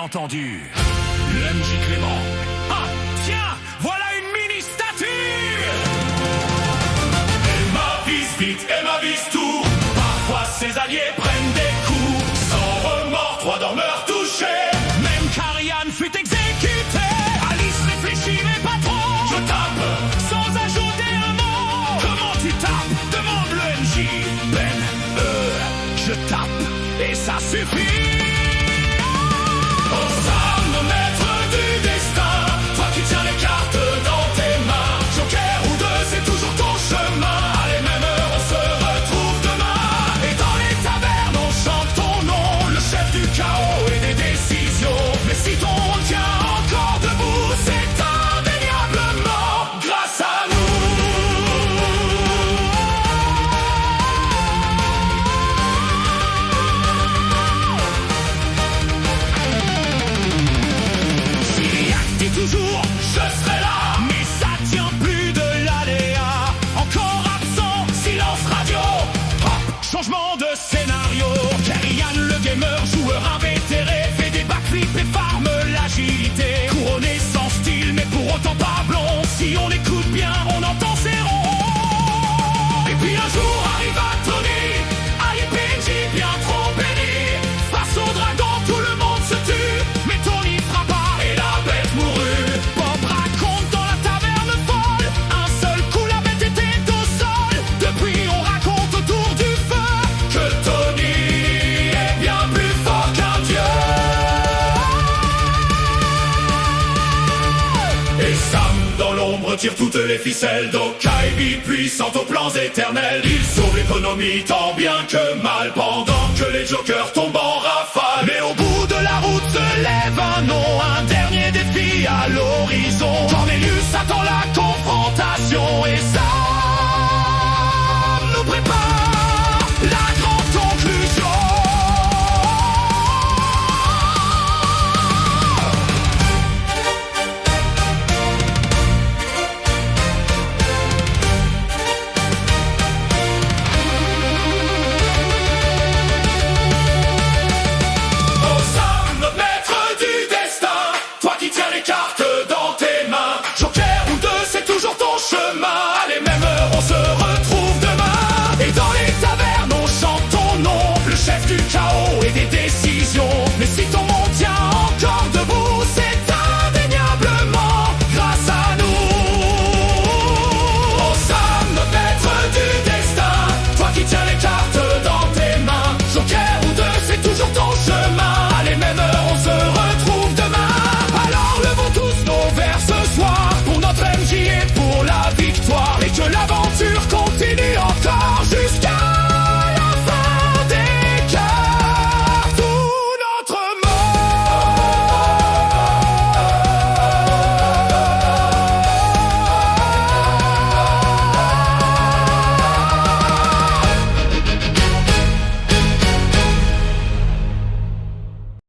entendu. Le MJ Clément. Ah, tiens, voilà une mini-statue. Elle m'avise vite, elle m'avise tout. Parfois ses alliés prennent des coups. Sans remords, 3 dormeurs touchés. Même qu'Ariane fut exécutée. Alice réfléchit mais pas trop. Je tape, sans ajouter un mot. Comment tu tapes? Demande le MJ. Ben, je tape, et ça suffit. Toujours, je serai là, mais ça tient plus de l'aléa. Encore absent, silence radio. Hop, changement de scénario. Karian, le gamer, joueur invétéré, fait des backflips et farme l'agilité. Couronné sans style, mais pour autant pas blond. Si on écoute bien, on entend ses ronds. Et puis un jour arriva Tony, allié PNJ bien trop béni. Face au dragon, tout le monde se tue, mais Tony frappa et la bête mourut. Tire toutes les ficelles d'Okaibi, puissante aux plans éternels. Il sauve l'économie tant bien que mal, pendant que les jokers tombent en rafale. Mais au bout de la route se lève un nom, un dernier défi à l'horizon. Cornelius attend la confrontation et ça nous prépare la grande conclusion. Chemin.